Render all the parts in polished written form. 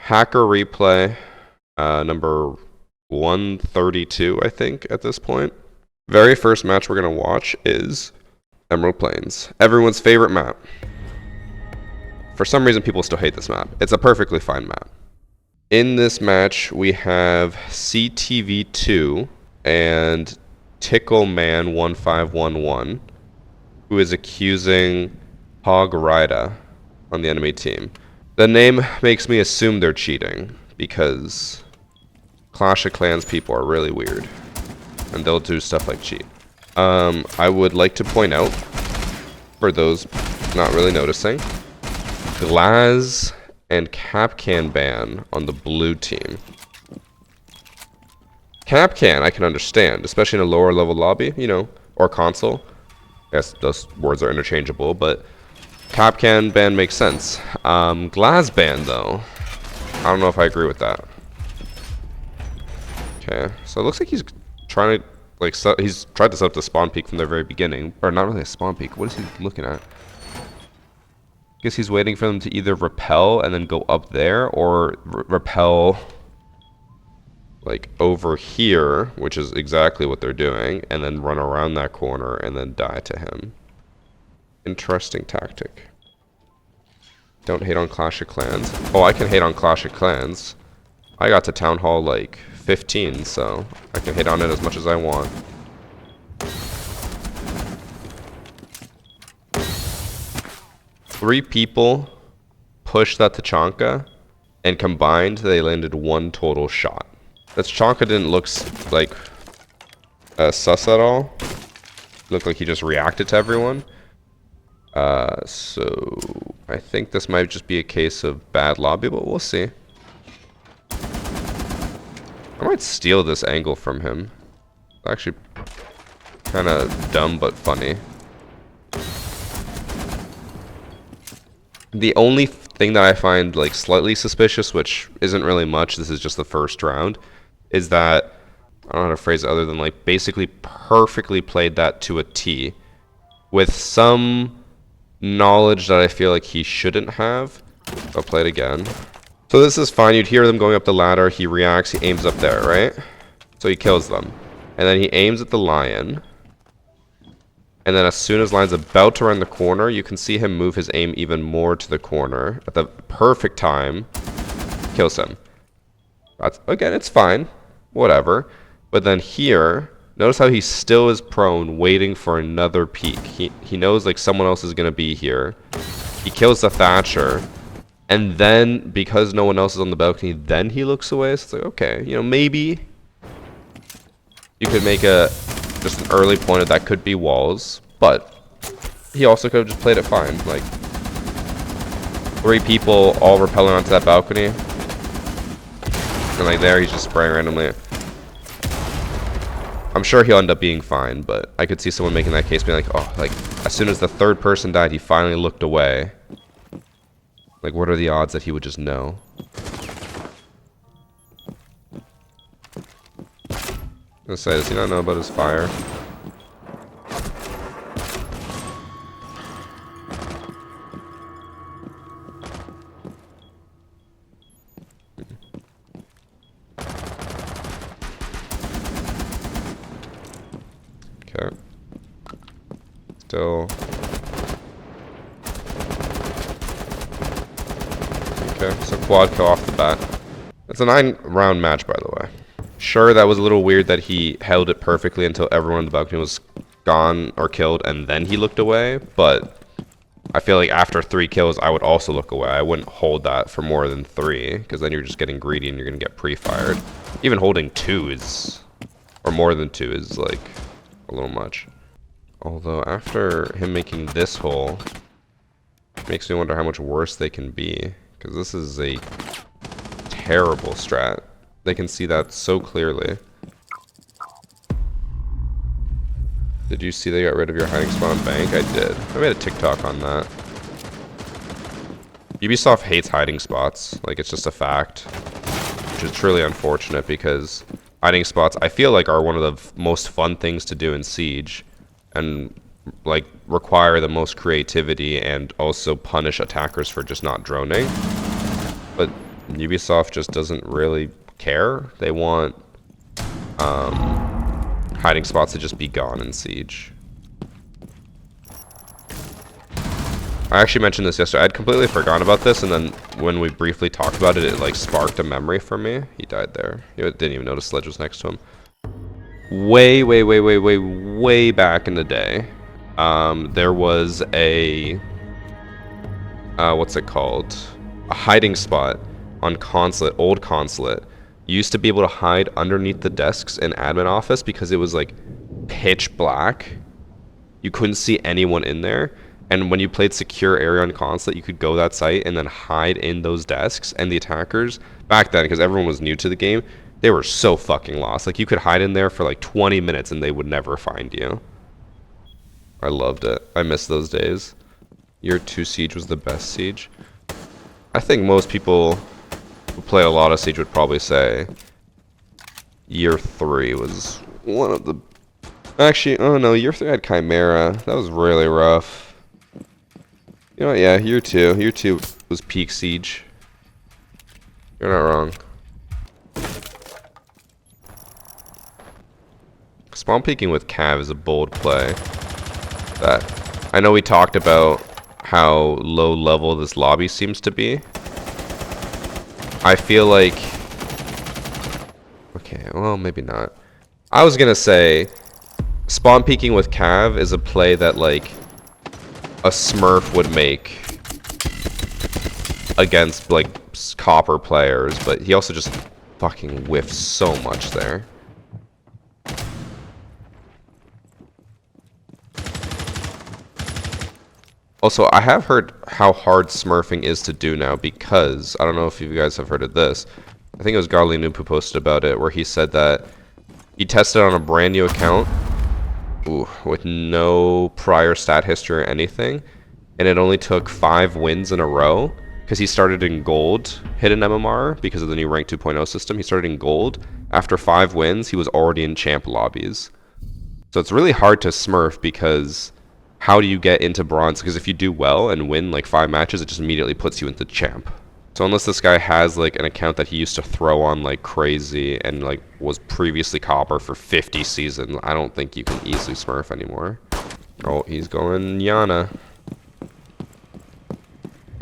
Hacker replay, number 132, I think, at this point. Very first match we're going to watch is Emerald Plains, everyone's favorite map. For some reason, people still hate this map. It's a perfectly fine map. In this match, we have CTV2 and Tickleman1511, who is accusing Hog Rida on the enemy team. The name makes me assume they're cheating, because Clash of Clans people are really weird, and they'll do stuff like cheat. I would like to point out, for those not really noticing, Glaz and Capcan ban on the blue team. Capcan I can understand, especially in a lower level lobby, you know, or console. I guess those words are interchangeable, but Capcan ban makes sense. Glaz ban though, I don't know if I agree with that. Okay, so it looks like he's trying to, like, he's tried to set up the spawn peak from the very beginning. Or not really a spawn peak, what is he looking at? I guess he's waiting for them to either repel and then go up there, or repel like over here, which is exactly what they're doing, and then run around that corner and then die to him. Interesting tactic. Don't hate on Clash of Clans. Oh, I can hate on Clash of Clans. I got to Town Hall like 15, so I can hate on it as much as I want. Three people pushed that Tachanka, and combined they landed one total shot. That Tachanka didn't look like sus at all. Looked like he just reacted to everyone. So I think this might just be a case of bad lobby, but we'll see. I might steal this angle from him. It's actually kind of dumb but funny. The only thing that I find like slightly suspicious, which isn't really much, this is just the first round, is that, I don't know how to phrase it other than like basically perfectly played that to a T with some knowledge that I feel like he shouldn't have. I'll play it again. So this is fine. You'd hear them going up the ladder. He reacts. He aims up there, right? So he kills them. And then he aims at the lion. And then as soon as lion's about to run the corner, you can see him move his aim even more to the corner. At the perfect time, kills him. That's, again, it's fine. Whatever. But then here, notice how he still is prone, waiting for another peek. He knows like someone else is going to be here. He kills the Thatcher. And then, because no one else is on the balcony, then he looks away. So it's like, okay, you know, maybe you could make just an early point of that could be walls. But he also could have just played it fine. Like, three people all repelling onto that balcony. And like there, he's just spraying randomly. I'm sure he'll end up being fine, but I could see someone making that case being like, oh, like, as soon as the third person died, he finally looked away. Like, what are the odds that he would just know? I'm gonna say, does he not know about his fire? Okay. Still. Okay, so quad kill off the bat. It's a 9-round match, by the way. Sure, that was a little weird that he held it perfectly until everyone on the balcony was gone or killed, and then he looked away, but I feel like after 3 kills, I would also look away. I wouldn't hold that for more than 3, because then you're just getting greedy and you're going to get pre-fired. Even holding 2 is, or more than 2 is, like, a little much. Although, after him making this hole, it makes me wonder how much worse they can be. Because this is a terrible strat. They can see that so clearly. Did you see they got rid of your hiding spot on bank? I did. I made a TikTok on that. Ubisoft hates hiding spots. Like, it's just a fact. Which is truly unfortunate because hiding spots, I feel like, are one of the most fun things to do in Siege. And like require the most creativity and also punish attackers for just not droning. But Ubisoft just doesn't really care. They want hiding spots to just be gone in Siege. I actually mentioned this yesterday. I'd completely forgotten about this, and then when we briefly talked about it, it like sparked a memory for me. He died there. He didn't even notice Sledge was next to him. Way back in the day, there was a what's it called? A hiding spot on Consulate, old Consulate. You used to be able to hide underneath the desks in admin office because it was like pitch black. You couldn't see anyone in there. And when you played secure area on Consulate, you could go that site and then hide in those desks. And the attackers, back then, because everyone was new to the game, they were so fucking lost. Like, you could hide in there for like 20 minutes and they would never find you. I loved it. I miss those days. Year 2 Siege was the best Siege. I think most people who play a lot of Siege would probably say Year 3 was one of the... Actually, oh no, Year 3 had Chimera. That was really rough. You know what, yeah, Year 2. Year 2 was peak Siege. You're not wrong. Spawn peeking with Cav is a bold play. That I know we talked about how low level this lobby seems to be. I feel like... Okay, well, maybe not. I was gonna say, spawn peeking with Cav is a play that, like, a Smurf would make against, like, copper players, but he also just fucking whiffs so much there. Also, I have heard how hard smurfing is to do now because, I don't know if you guys have heard of this. I think it was Godly Noob who posted about it, where he said that he tested on a brand new account with no prior stat history or anything, and it only took 5 wins in a row because he started in gold hidden MMR because of the new rank 2.0 system. He started in gold. After 5 wins, he was already in champ lobbies. So it's really hard to smurf because how do you get into bronze? Because if you do well and win like 5 matches, it just immediately puts you into champ. So unless this guy has like an account that he used to throw on like crazy and like was previously copper for 50 seasons, I don't think you can easily smurf anymore. Oh, he's going Yana.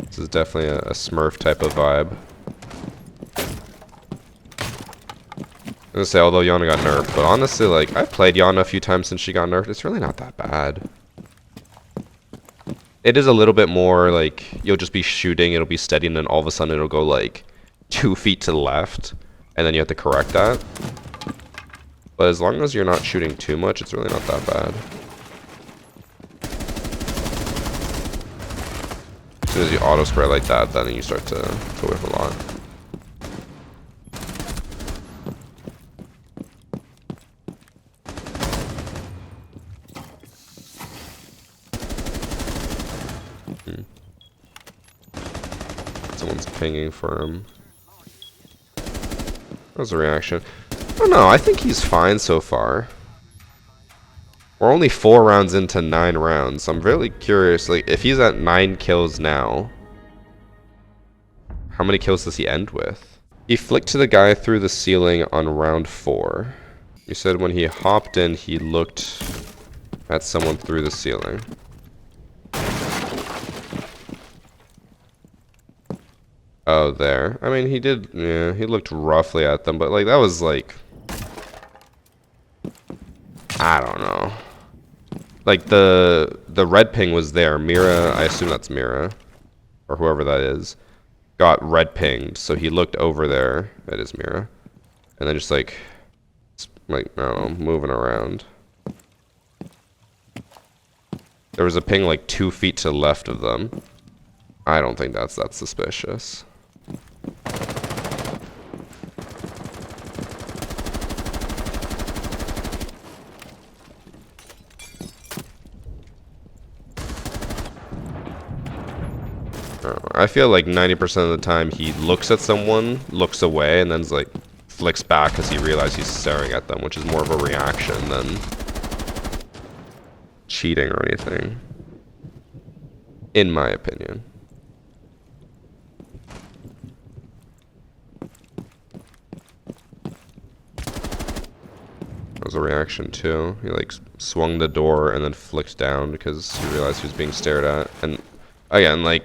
This is definitely a smurf type of vibe. I'm gonna say, although Yana got nerfed, but honestly, like, I've played Yana a few times since she got nerfed. It's really not that bad. It is a little bit more like you'll just be shooting, it'll be steady, and then all of a sudden it'll go like 2 feet to the left, and then you have to correct that. But as long as you're not shooting too much, it's really not that bad. As soon as you auto spray like that, then you start to whiff a lot. Someone's pinging for him. That was a reaction. I don't know, I think he's fine so far. We're only 4 rounds into 9 rounds, so I'm really curious, like, if he's at 9 kills now, how many kills does he end with? He flicked to the guy through the ceiling on round 4. He said when he hopped in, he looked at someone through the ceiling. Oh, there. I mean, he did, yeah, he looked roughly at them, but, like, that was, like, I don't know. Like, the red ping was there. Mira, I assume that's Mira, or whoever that is, got red pinged, so he looked over there. That is Mira. And then just, like, I don't know, moving around. There was a ping, like, 2 feet to the left of them. I don't think that's that suspicious. I feel like 90% of the time he looks at someone, looks away, and then like flicks back because he realizes he's staring at them, which is more of a reaction than cheating or anything, in my opinion. was a reaction too. He like swung the door and then flicked down because he realized he was being stared at. And again, like,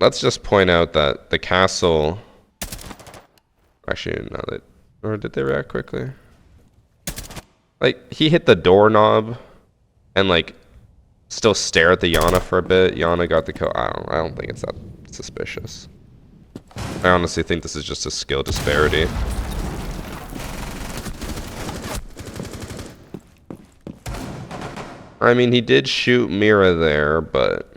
let's just point out that the castle. Actually, no, or did they react quickly? Like, he hit the doorknob and like still stare at the Yana for a bit. Yana got the kill. I don't think it's that suspicious. I honestly think this is just a skill disparity. I mean, he did shoot Mira there, but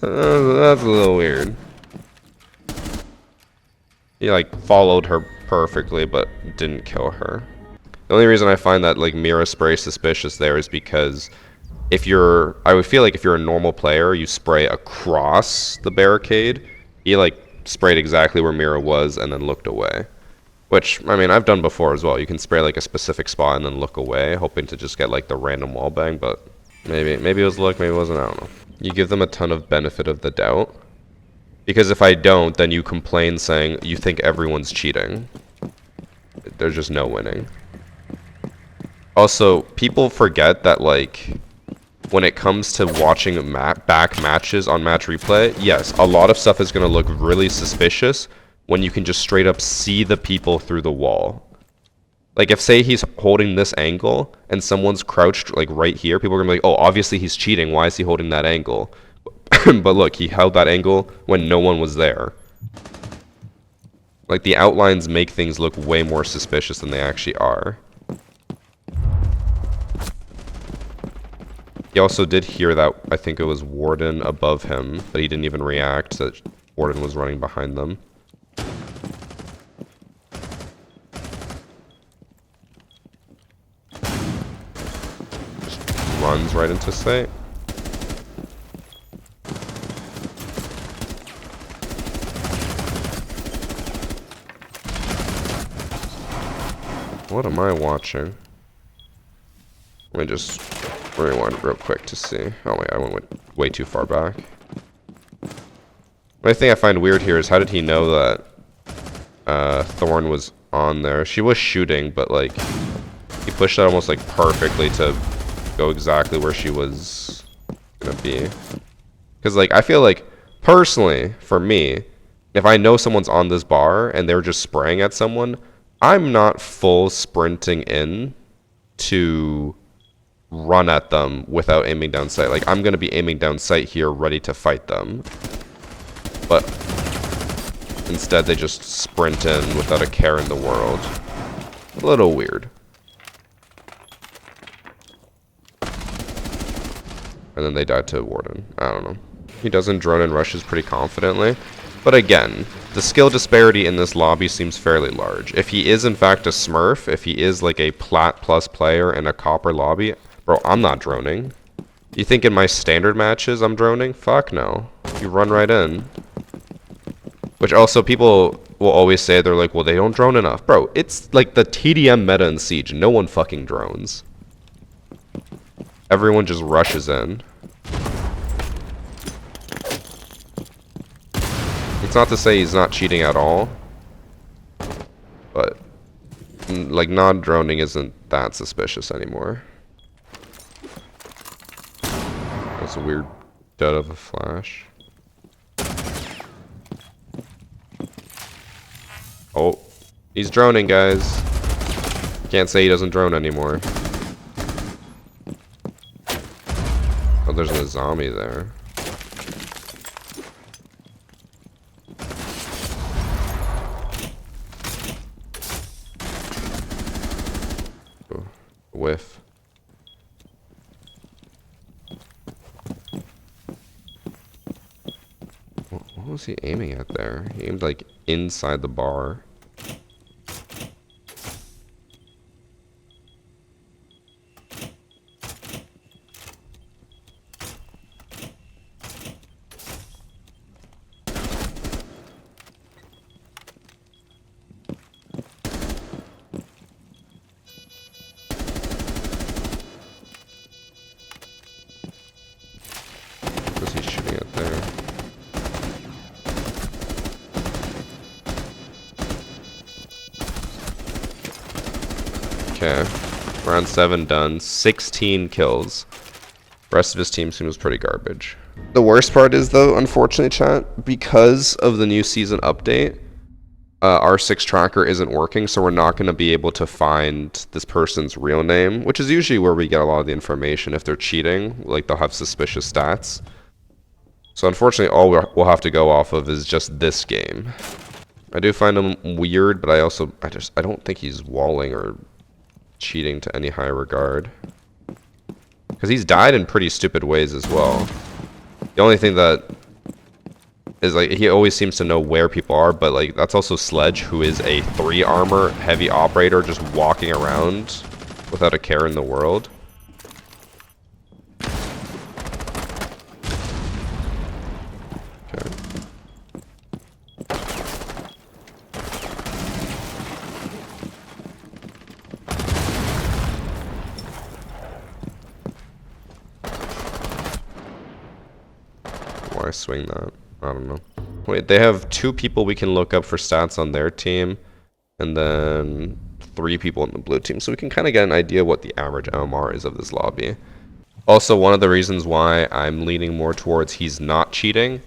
that's a little weird. He like followed her perfectly, but didn't kill her. The only reason I find that like Mira spray suspicious there is because I would feel like if you're a normal player, you spray across the barricade. He like sprayed exactly where Mira was and then looked away. Which, I mean, I've done before as well. You can spray like a specific spot and then look away, hoping to just get like the random wall bang, but maybe it was luck, maybe it wasn't, I don't know. You give them a ton of benefit of the doubt. Because if I don't, then you complain saying you think everyone's cheating. There's just no winning. Also, people forget that like when it comes to watching back matches on match replay, yes, a lot of stuff is going to look really suspicious when you can just straight up see the people through the wall. Like, if, say, he's holding this angle and someone's crouched, like, right here, people are going to be like, oh, obviously he's cheating. Why is he holding that angle? But look, he held that angle when no one was there. Like, the outlines make things look way more suspicious than they actually are. He also did hear that, I think it was Warden above him, but he didn't even react that Warden was running behind them. Just runs right into sight. What am I watching? Let me just rewind real quick to see. Oh wait, I went way too far back. The only thing I find weird here is how did he know that Thorn was on there? She was shooting, but like he pushed that almost like perfectly to go exactly where she was gonna be. Because like I feel like personally, for me, if I know someone's on this bar and they're just spraying at someone, I'm not full sprinting in to run at them without aiming down sight. Like, I'm going to be aiming down sight here, ready to fight them. But instead, they just sprint in without a care in the world. A little weird. And then they died to Warden. I don't know. He doesn't drone and rushes pretty confidently. But again, the skill disparity in this lobby seems fairly large. If he is in fact a smurf, if he is like a plat plus player in a copper lobby, bro, I'm not droning. You think in my standard matches I'm droning? Fuck no. You run right in. Which also people will always say, they're like, well, they don't drone enough. Bro, it's like the TDM meta in Siege. No one fucking drones. Everyone just rushes in. It's not to say he's not cheating at all, but like non-droning isn't that suspicious anymore. That's a weird dud of a flash. Oh, he's droning, guys. Can't say he doesn't drone anymore. Oh, there's a zombie there. Whiff. What was he aiming at there? He aimed like inside the bar. He's shooting at there. Okay. Round 7 done. 16 kills. Rest of his team seems pretty garbage. The worst part is, though, unfortunately, chat, because of the new season update, our 6 tracker isn't working, so we're not going to be able to find this person's real name, which is usually where we get a lot of the information. If they're cheating, like, they'll have suspicious stats. So unfortunately, all we'll have to go off of is just this game. I do find him weird, but I don't think he's walling or cheating to any high regard. Because he's died in pretty stupid ways as well. The only thing that is, like, he always seems to know where people are, but, like, that's also Sledge, who is a 3 armor heavy operator just walking around without a care in the world. Okay. Why swing that? I don't know. Wait, they have 2 people we can look up for stats on their team, and then 3 people in the blue team, so we can kind of get an idea what the average MMR is of this lobby. Also, one of the reasons why I'm leaning more towards he's not cheating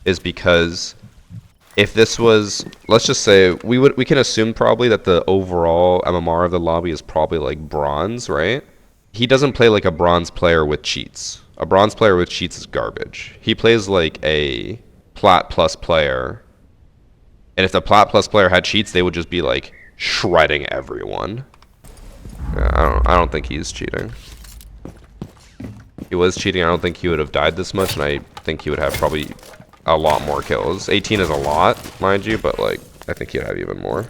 is because if this was, let's just say, we can assume probably that the overall MMR of the lobby is probably like bronze, right? He doesn't play like a bronze player with cheats. A bronze player with cheats is garbage. He plays like a Plat Plus player. And if the Plat Plus player had cheats, they would just be like shredding everyone. Yeah, I don't think he's cheating. If he was cheating, I don't think he would have died this much, and I think he would have probably a lot more kills. 18 is a lot, mind you, but like I think he'd have even more.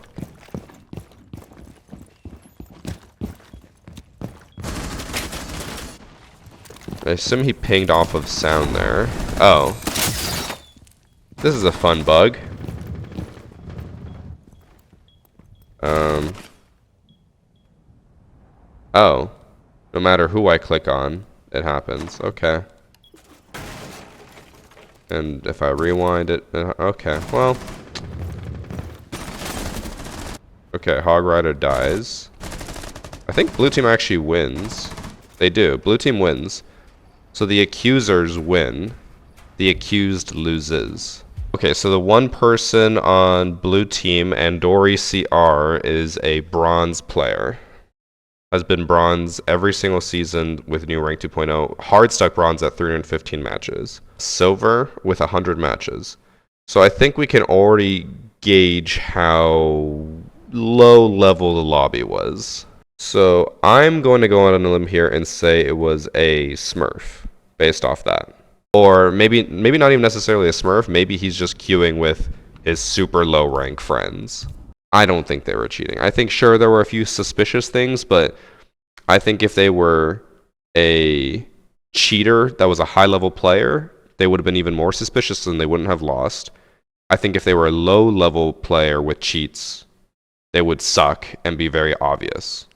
I assume he pinged off of sound there. Oh. This is a fun bug. Oh. No matter who I click on, it happens. Okay. And if I rewind it, okay, well. Okay, Hog Rider dies. I think blue team actually wins. They do. Blue team wins. So the accusers win. The accused loses. Okay, so the one person on blue team, Andori CR, is a bronze player. Has been bronze every single season with new rank 2.0. Hard stuck bronze at 315 matches. Silver with 100 matches. So I think we can already gauge how low level the lobby was. So I'm going to go out on a limb here and say it was a Smurf based off that. Or maybe not even necessarily a Smurf. Maybe he's just queuing with his super low rank friends. I don't think they were cheating. I think, sure, there were a few suspicious things, but I think if they were a cheater that was a high-level player, they would have been even more suspicious and they wouldn't have lost. I think if they were a low-level player with cheats, they would suck and be very obvious.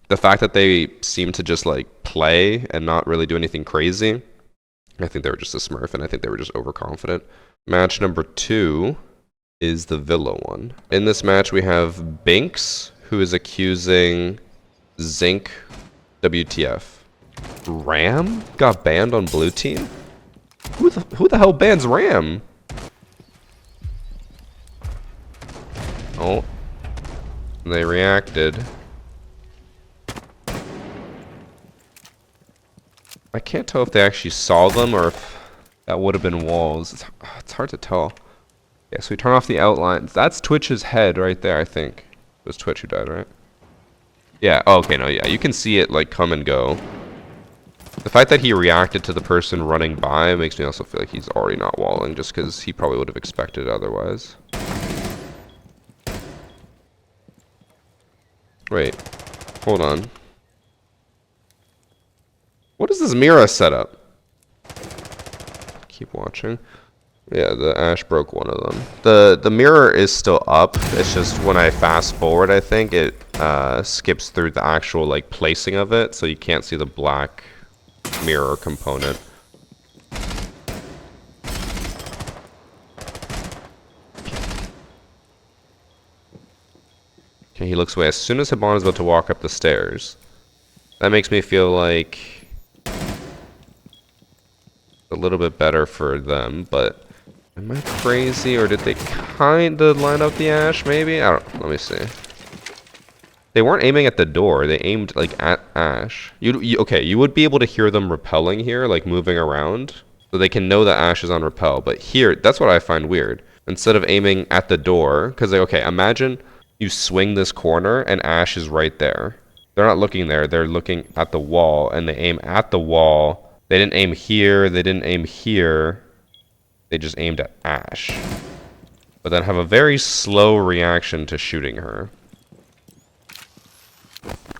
The fact that they seem to just, like, play and not really do anything crazy, I think they were just a Smurf, and I think they were just overconfident. Match number 2 is the Villa one. In this match, we have Binks, who is accusing Zinc WTF. Ram got banned on blue team? Who the hell bans Ram? Oh. They reacted. I can't tell if they actually saw them or if that would have been walls. It's hard to tell. Yeah, so we turn off the outlines. That's Twitch's head right there, I think. It was Twitch who died, right? Yeah, oh, okay, no, yeah. You can see it, like, come and go. The fact that he reacted to the person running by makes me also feel like he's already not walling, just because he probably would have expected it otherwise. Wait. Hold on. What is this Mira setup? Keep watching. Yeah, the Ash broke one of them. The mirror is still up. It's just when I fast forward, I think it skips through the actual like placing of it, so you can't see the black mirror component. Okay, And he looks away as soon as Hibana's about to walk up the stairs. That makes me feel like a little bit better for them, but am I crazy, or did they kind of line up the Ash, maybe? I don't, let me see. They weren't aiming at the door, they aimed, like, at Ash. Okay, you would be able to hear them repelling here, like, moving around, so they can know that Ash is on repel, but here, that's what I find weird. Instead of aiming at the door, because, like, okay, imagine you swing this corner and Ash is right there. They're not looking there, they're looking at the wall, and they aim at the wall. They didn't aim here, they didn't aim here. They just aimed at Ash. But then have a very slow reaction to shooting her.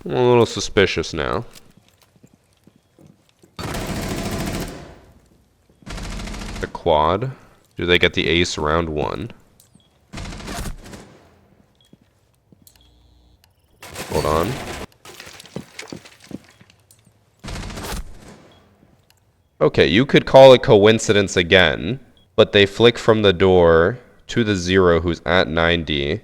I'm a little suspicious now. The quad. Do they get the ace round 1? Hold on. Okay, you could call it coincidence again, but they flick from the door to the 0 who's at 90,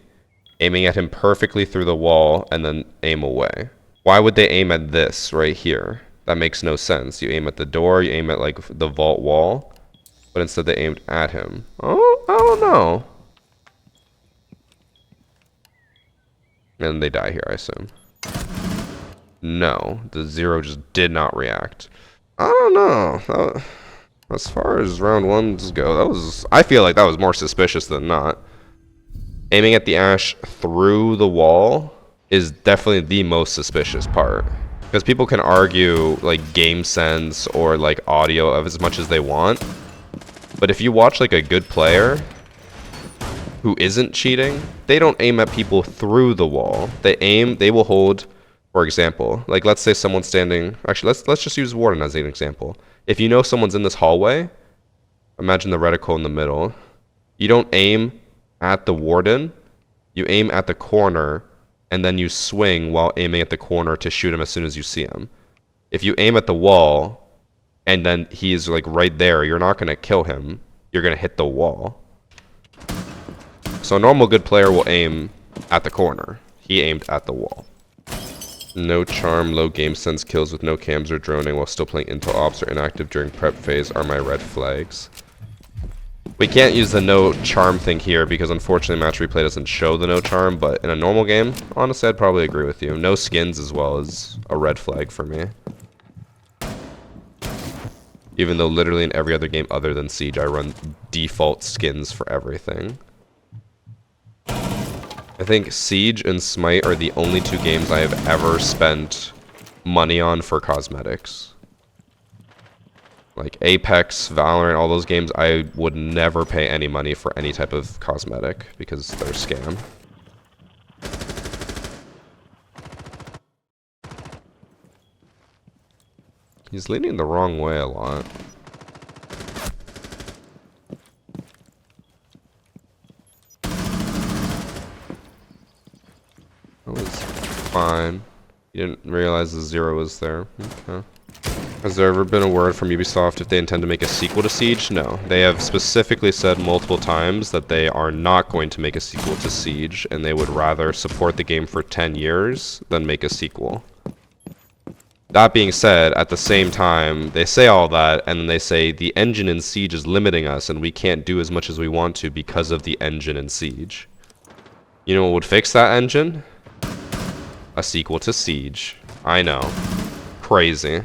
aiming at him perfectly through the wall, and then aim away. Why would they aim at this right here? That makes no sense. You aim at the door, you aim at like the vault wall, but instead they aimed at him. Oh, I don't know. And they die here, I assume. No, the 0 just did not react. I don't know. As far as round 1s go, I feel like that was more suspicious than not. Aiming at the Ash through the wall is definitely the most suspicious part. Because people can argue like game sense or like audio of as much as they want. But if you watch like a good player who isn't cheating, they don't aim at people through the wall. They will hold, for example, like let's say someone's standing, actually let's just use Warden as an example. If you know someone's in this hallway, imagine the reticle in the middle. You don't aim at the Warden, you aim at the corner, and then you swing while aiming at the corner to shoot him as soon as you see him. If you aim at the wall, and then he's like right there, you're not gonna kill him, you're gonna hit the wall. So a normal good player will aim at the corner. He aimed at the wall. No charm, low game sense kills with no cams or droning while still playing intel ops or inactive during prep phase are my red flags. We can't use the no charm thing here because unfortunately match replay doesn't show the no charm, but in a normal game, honestly I'd probably agree with you. No skins as well is a red flag for me. Even though literally in every other game other than Siege I run default skins for everything. I think Siege and Smite are the only 2 games I have ever spent money on for cosmetics. Like Apex, Valorant, all those games, I would never pay any money for any type of cosmetic because they're scam. He's leaning the wrong way a lot. That was fine. You didn't realize the 0 was there. Okay. Has there ever been a word from Ubisoft if they intend to make a sequel to Siege? No. They have specifically said multiple times that they are not going to make a sequel to Siege, and they would rather support the game for 10 years than make a sequel. That being said, at the same time, they say all that, and then they say the engine in Siege is limiting us, and we can't do as much as we want to because of the engine in Siege. You know what would fix that engine? A sequel to Siege. I know. Crazy.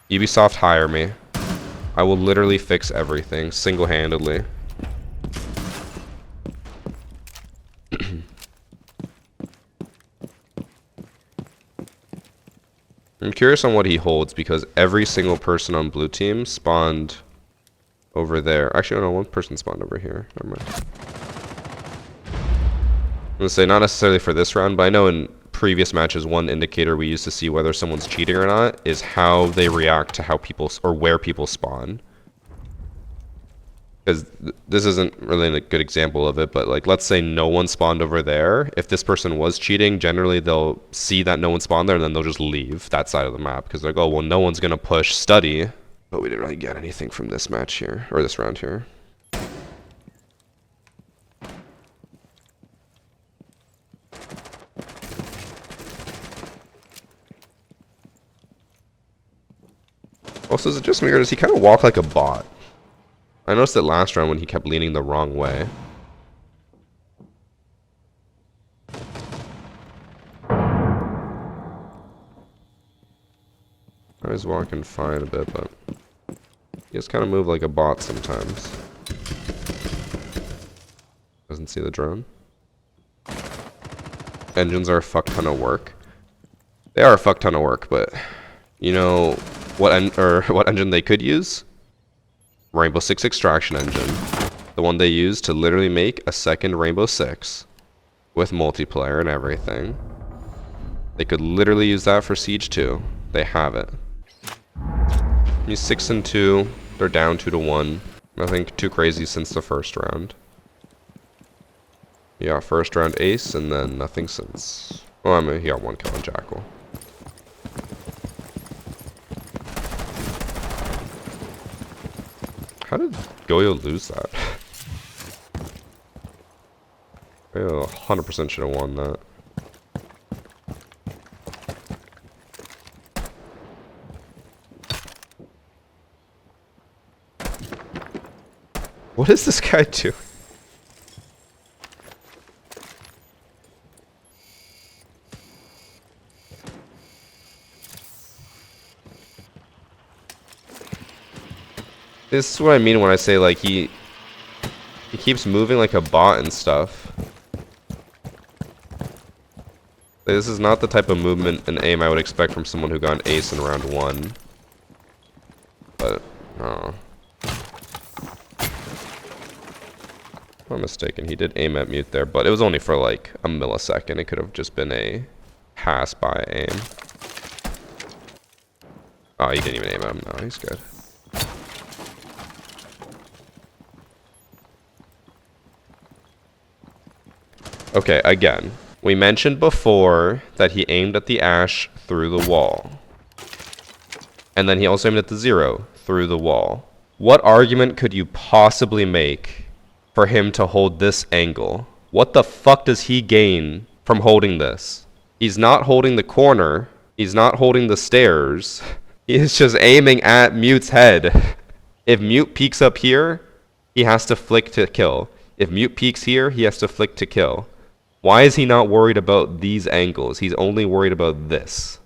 Ubisoft, hire me. I will literally fix everything, single-handedly. I'm curious on what he holds, because every single person on blue team spawned over there. Actually, no, one person spawned over here. Never mind. I'm gonna say, not necessarily for this round, but I know in previous matches, one indicator we used to see whether someone's cheating or not is how they react to how people or where people spawn. Because this isn't really a good example of it, but like let's say no one spawned over there. If this person was cheating, generally they'll see that no one spawned there and then they'll just leave that side of the map because they're like, oh well, no one's gonna push study. But we didn't really get anything from this match here or this round here. Also, is it just me or does he kind of walk like a bot? I noticed it last round when he kept leaning the wrong way. I was walking fine a bit, but he just kind of move like a bot sometimes. Doesn't see the drone. Engines are a fuck ton of work. They are a fuck ton of work, but you know what engine they could use? Rainbow Six extraction engine. The one they used to literally make a second Rainbow Six with multiplayer and everything. They could literally use that for Siege 2. They have it. He's 6-2. They're down 2-1. Nothing too crazy since the first round. Yeah, first round ace and then nothing since. Oh, I mean, he got one kill on Jackal. How did Goyo lose that? Goyo 100% should have won that. What is this guy doing? This is what I mean when I say like he keeps moving like a bot and stuff. This is not the type of movement and aim I would expect from someone who got an ace in round 1. But oh. If I'm mistaken, he did aim at mute there, but it was only for like a millisecond. It could have just been a pass by aim. Oh, he didn't even aim at him. No, he's good. Okay, again, we mentioned before that he aimed at the ash through the wall. And then he also aimed at the 0 through the wall. What argument could you possibly make for him to hold this angle? What the fuck does he gain from holding this? He's not holding the corner. He's not holding the stairs. He is just aiming at Mute's head. If Mute peeks up here, he has to flick to kill. If Mute peeks here, he has to flick to kill. Why is he not worried about these angles? He's only worried about this.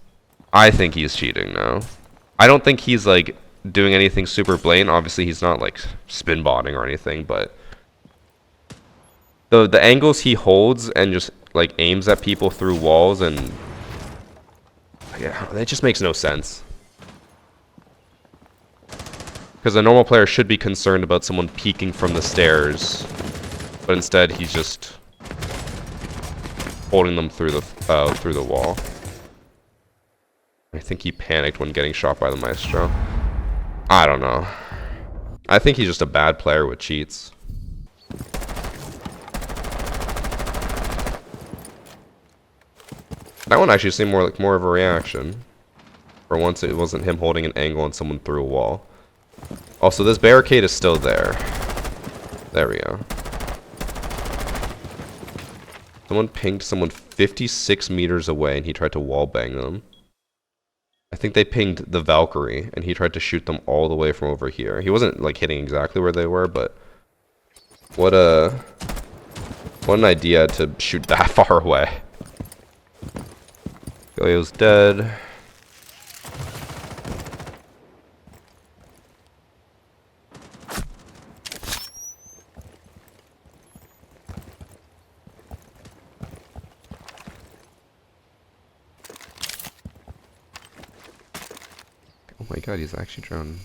I think he's cheating now. I don't think he's like doing anything super blatant. Obviously, he's not like spin botting or anything, but the angles he holds and just like aims at people through walls and yeah, that just makes no sense. Because a normal player should be concerned about someone peeking from the stairs, but instead he's just holding them through the wall. I think he panicked when getting shot by the Maestro. I don't know. I think he's just a bad player with cheats. That one actually seemed more like more of a reaction. For once, it wasn't him holding an angle on someone through a wall. Also, this barricade is still there. There we go. Someone pinged someone 56 meters away and he tried to wallbang them. I think they pinged the Valkyrie and he tried to shoot them all the way from over here. He wasn't like hitting exactly where they were, but what an idea to shoot that far away. Goyo's dead. Oh my god, he's actually drowning.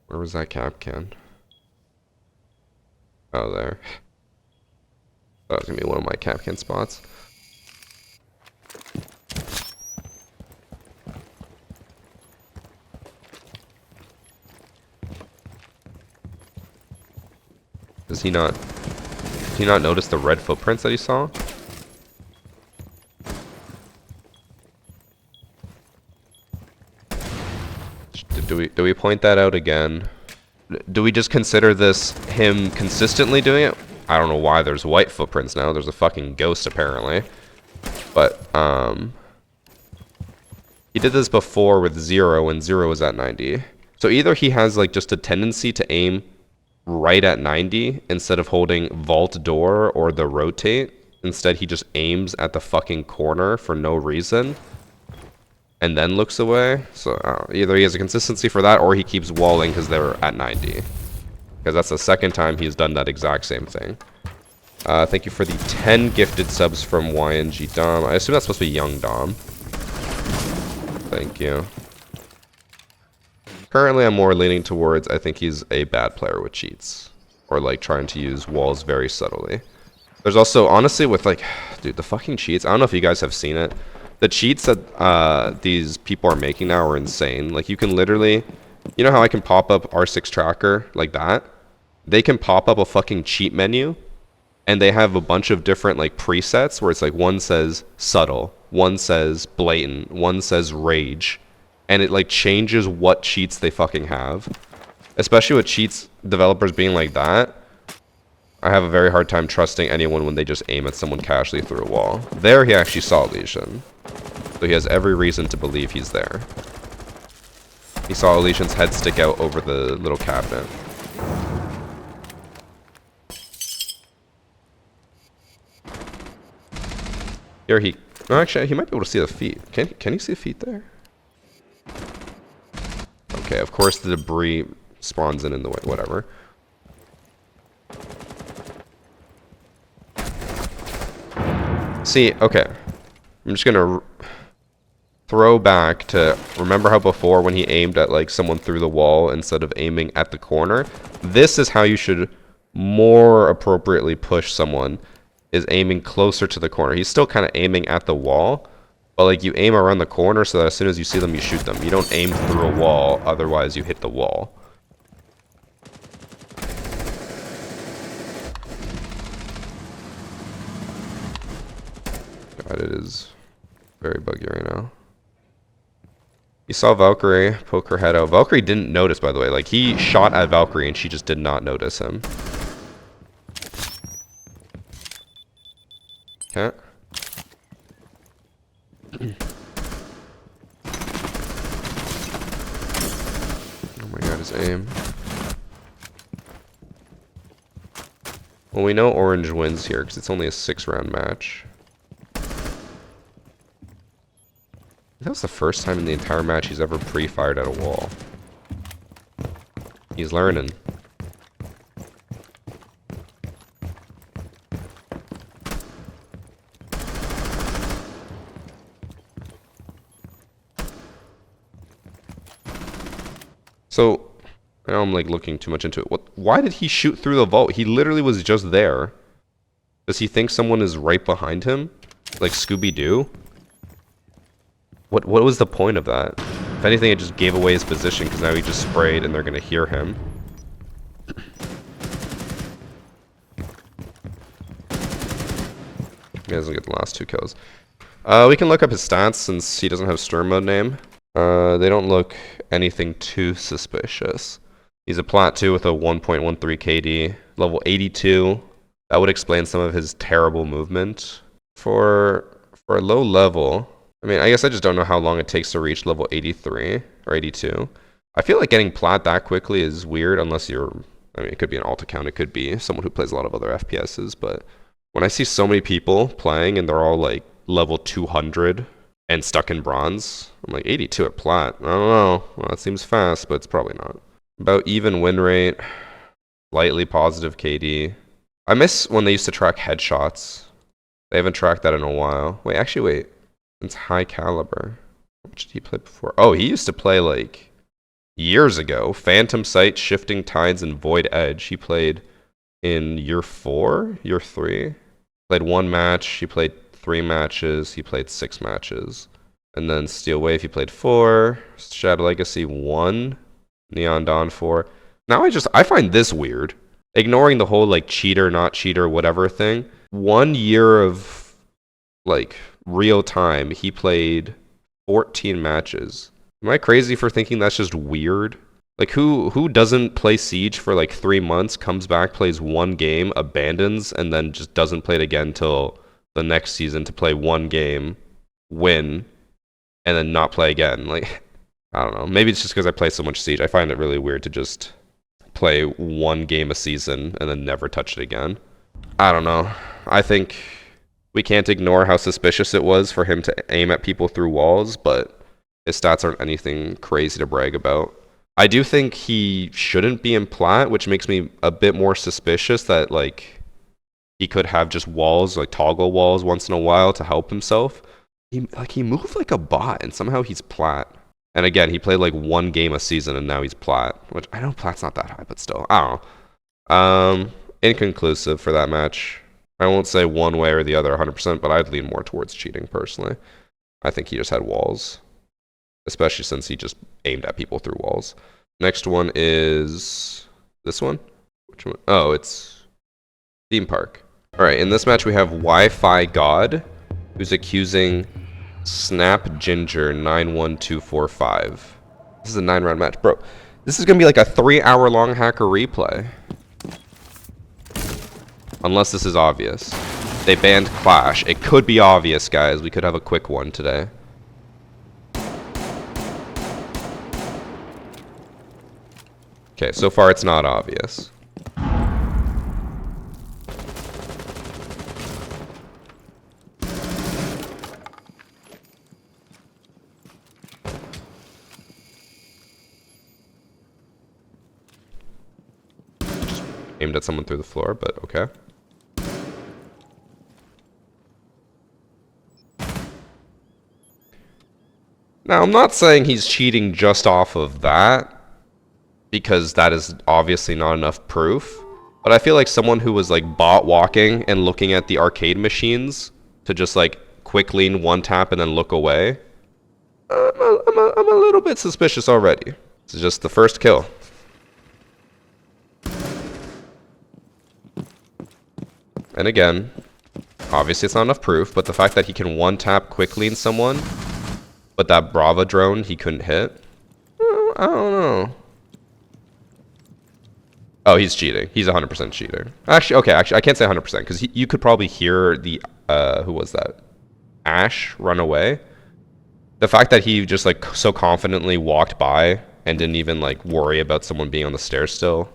Where was that cap can? Oh, there. That was gonna be one of my cap can spots. Does he not notice the red footprints that he saw? Do we point that out again? Do we just consider this him consistently doing it? I don't know why there's white footprints now. There's a fucking ghost apparently. But he did this before with 0 when 0 was at 90. So either he has like just a tendency to aim right at 90 instead of holding vault door or the rotate. Instead he just aims at the fucking corner for no reason and then looks away. So either he has a consistency for that or he keeps walling because they're at 90. Because that's the second time he's done that exact same thing. Thank you for the 10 gifted subs from YNG Dom. I assume that's supposed to be Young Dom. Thank you. Currently, I'm more leaning towards I think he's a bad player with cheats. Or like trying to use walls very subtly. There's also, honestly, with like, dude, the fucking cheats. I don't know if you guys have seen it. The cheats that these people are making now are insane. Like you can literally, you know how I can pop up R6 tracker like that? They can pop up a fucking cheat menu. And they have a bunch of different like presets where it's like one says subtle, one says blatant, one says rage. And it like changes what cheats they fucking have. Especially with cheats developers being like that. I have a very hard time trusting anyone when they just aim at someone casually through a wall. There he actually saw Elysian. So he has every reason to believe he's there. He saw Elysian's head stick out over the little cabinet. Here he... No, actually, he might be able to see the feet. Can he see the feet there? Okay, of course the debris spawns in the way. Whatever. See, okay. I'm just gonna throw back to... Remember how before when he aimed at, like, someone through the wall instead of aiming at the corner? This is how you should more appropriately push someone. Is aiming closer to the corner. He's still kind of aiming at the wall, but like you aim around the corner so that as soon as you see them, you shoot them. You don't aim through a wall, otherwise you hit the wall. God, it is very buggy right now. You saw Valkyrie poke her head out. Valkyrie didn't notice, by the way. Like, he shot at Valkyrie and she just did not notice him. Okay. Oh my god, his aim. Well, we know orange wins here because it's only a 6-round match. That was the first time in the entire match he's ever pre-fired at a wall. He's learning. So, now I'm like looking too much into it. Why did he shoot through the vault? He literally was just there. Does he think someone is right behind him? Like Scooby-Doo? What was the point of that? If anything, it just gave away his position because now he just sprayed and they're going to hear him. He doesn't get the last 2 kills. We can look up his stats since he doesn't have Sturm mode name. They don't look anything too suspicious. He's a Plat 2 with a 1.13 KD, level 82. That would explain some of his terrible movement. For a low level, I mean, I guess I just don't know how long it takes to reach level 83 or 82. I feel like getting Plat that quickly is weird unless you're, I mean, it could be an alt account, it could be someone who plays a lot of other FPSs, but when I see so many people playing and they're all like level 200 and stuck in bronze, I'm like 82 at Plat. I don't know. Well, that seems fast, but it's probably not. About even win rate, slightly positive KD. I miss when they used to track headshots. They haven't tracked that in a while. Wait. It's high caliber. How much did he play before? Oh, he used to play like years ago. Phantom Sight, Shifting Tides, and Void Edge. He played in year 4, year 3. Played 1 match. He played 3 matches. He played 6 matches. And then Steel Wave, he played 4. Shadow Legacy 1. Neon Dawn 4. Now I find this weird. Ignoring the whole like cheater, not cheater, whatever thing. 1 year of like real time, he played 14 matches. Am I crazy for thinking that's just weird? Like, who doesn't play Siege for like 3 months, comes back, plays one game, abandons, and then just doesn't play it again till the next season to play one game, win, and then not play again? Like, I don't know. Maybe it's just because I play so much Siege. I find it really weird to just play one game a season and then never touch it again. I don't know. I think we can't ignore how suspicious it was for him to aim at people through walls, but his stats aren't anything crazy to brag about. I do think he shouldn't be in plat, which makes me a bit more suspicious that, like, he could have just walls, like toggle walls once in a while to help himself. He moved like a bot, and somehow he's plat. And again, he played like one game a season, and now he's plat, which I know plat's not that high, but still, I don't know. Inconclusive for that match. I won't say one way or the other 100%, but I'd lean more towards cheating personally. I think he just had walls, especially since he just aimed at people through walls. Next one is this one. Which one? Oh, it's Theme Park. All right, in this match we have Wi-Fi God, who's accusing Snap Ginger 91245. This is a 9-round match, bro. This is gonna be like a 3-hour-long hacker replay. Unless this is obvious. They banned Clash. It could be obvious, guys. We could have a quick one today. Okay, so far it's not obvious. Just aimed at someone through the floor, but okay. Now, I'm not saying he's cheating just off of that, because that is obviously not enough proof. But I feel like someone who was like bot walking and looking at the arcade machines to just like quick lean one tap and then look away, I'm a little bit suspicious already. This is just the first kill. And again, obviously it's not enough proof, but the fact that he can one tap quick lean someone, but that Brava drone he couldn't hit, I don't know. Oh, he's cheating. He's 100% cheating. Actually, I can't say 100% because you could probably hear the, who was that? Ash run away. The fact that he just like so confidently walked by and didn't even like worry about someone being on the stairs still.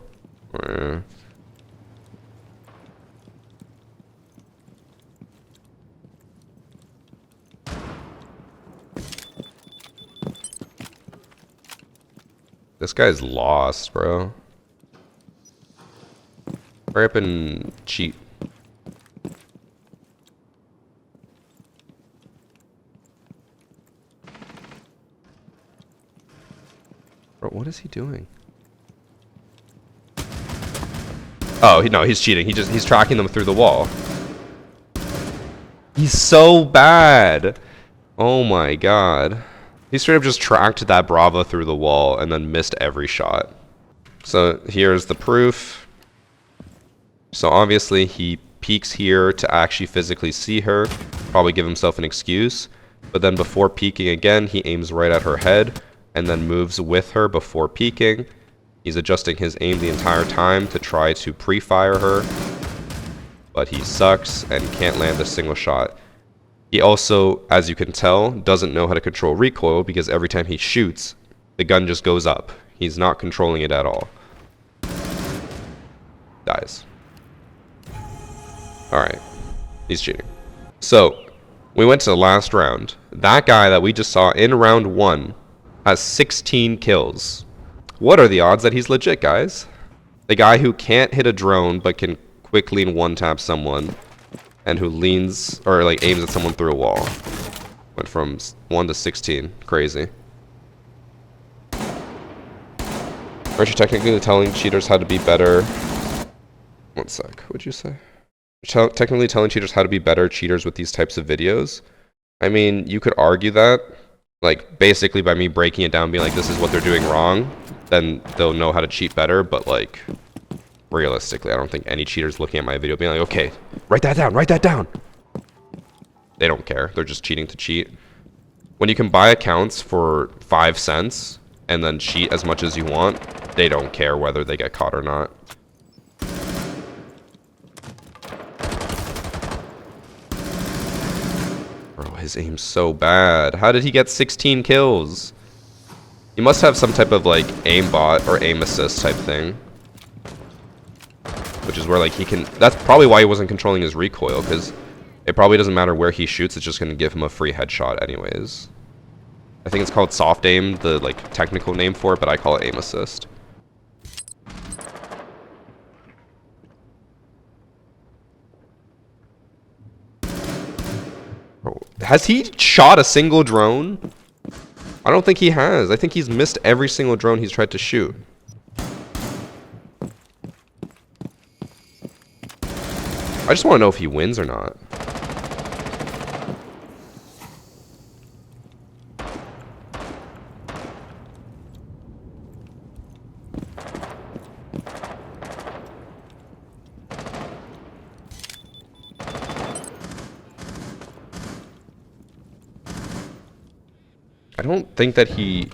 This guy's lost, bro. Hurry up and cheat. Bro, what is he doing? Oh, no, he's cheating. He's tracking them through the wall. He's so bad. Oh my god. He straight up just tracked that Brava through the wall and then missed every shot. So here's the proof. So obviously he peeks here to actually physically see her, probably give himself an excuse. But then before peeking again, he aims right at her head and then moves with her before peeking. He's adjusting his aim the entire time to try to pre-fire her, but he sucks and can't land a single shot. He also, as you can tell, doesn't know how to control recoil because every time he shoots, the gun just goes up. He's not controlling it at all. Dies. Alright. He's cheating. So, we went to the last round. That guy that we just saw in round 1 has 16 kills. What are the odds that he's legit, guys? The guy who can't hit a drone but can quick lean one tap someone, and who leans or like aims at someone through a wall, went from 1 to 16. Crazy. Aren't you technically telling cheaters how to be better? One sec. What'd you say? Technically telling cheaters how to be better cheaters with these types of videos? I mean, you could argue that, like, basically by me breaking it down, being like, this is what they're doing wrong, then they'll know how to cheat better, but like, realistically, I don't think any cheater's looking at my video being like, okay, write that down, write that down. They don't care. They're just cheating to cheat. When you can buy accounts for 5 cents and then cheat as much as you want, they don't care whether they get caught or not. Bro, his aim's so bad. How did he get 16 kills? He must have some type of like aimbot or aim assist type thing. Which is where like he can, that's probably why he wasn't controlling his recoil, because it probably doesn't matter where he shoots, it's just going to give him a free headshot anyways. I think it's called soft aim, the like technical name for it, but I call it aim assist. Bro, has he shot a single drone? I don't think he has. I think he's missed every single drone he's tried to shoot. I just want to know if he wins or not. I don't think that he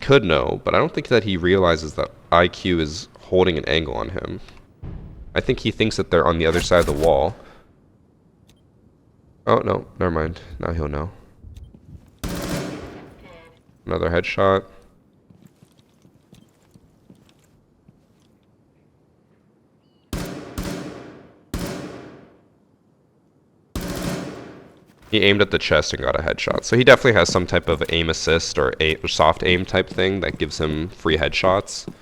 could know, but I don't think that he realizes that IQ is holding an angle on him. I think he thinks that they're on the other side of the wall. Oh, no. Never mind. Now he'll know. Another headshot. He aimed at the chest and got a headshot. So he definitely has some type of aim assist or soft aim type thing that gives him free headshots.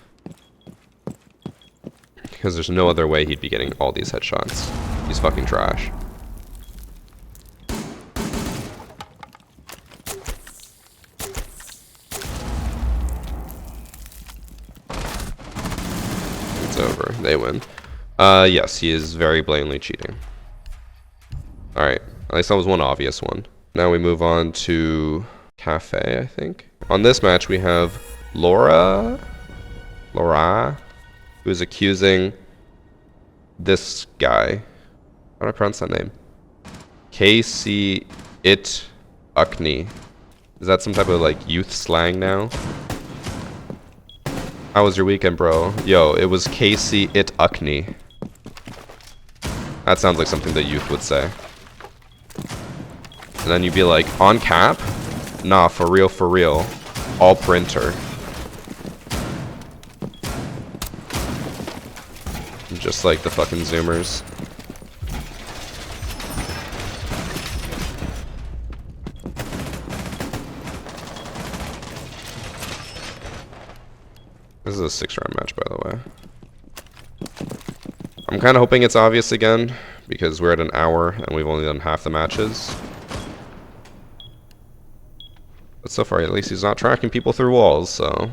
Because there's no other way he'd be getting all these headshots. He's fucking trash. It's over. They win. Yes, he is very blatantly cheating. Alright, at least that was one obvious one. Now we move on to Cafe, I think. On this match we have Laura, who is accusing this guy. How do I pronounce that name? KC It Ukni. Is that some type of like youth slang now? How was your weekend, bro? Yo, it was KC It Ukni. That sounds like something that youth would say. And then you'd be like, on cap? Nah, for real, all printer. Just like the fucking Zoomers. This is a 6-round match, by the way. I'm kind of hoping it's obvious again, because we're at an hour and we've only done half the matches. But so far, at least he's not tracking people through walls, so...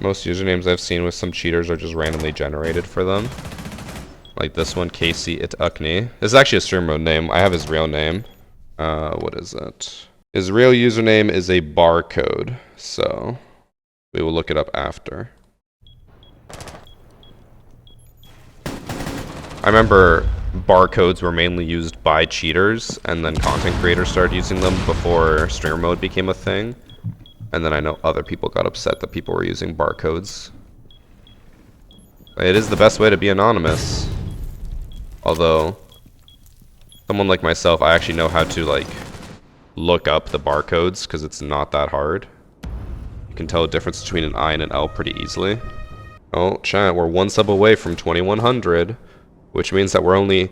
Most usernames I've seen with some cheaters are just randomly generated for them. Like this one, Casey It Ukni. This is actually a stream mode name. I have his real name. What is it? His real username is a barcode, so we will look it up after. I remember barcodes were mainly used by cheaters, and then content creators started using them before streamer mode became a thing. And then I know other people got upset that people were using barcodes. It is the best way to be anonymous. Although, someone like myself, I actually know how to like look up the barcodes because it's not that hard. You can tell the difference between an I and an L pretty easily. Oh, chat, we're one sub away from 2100, which means that we're only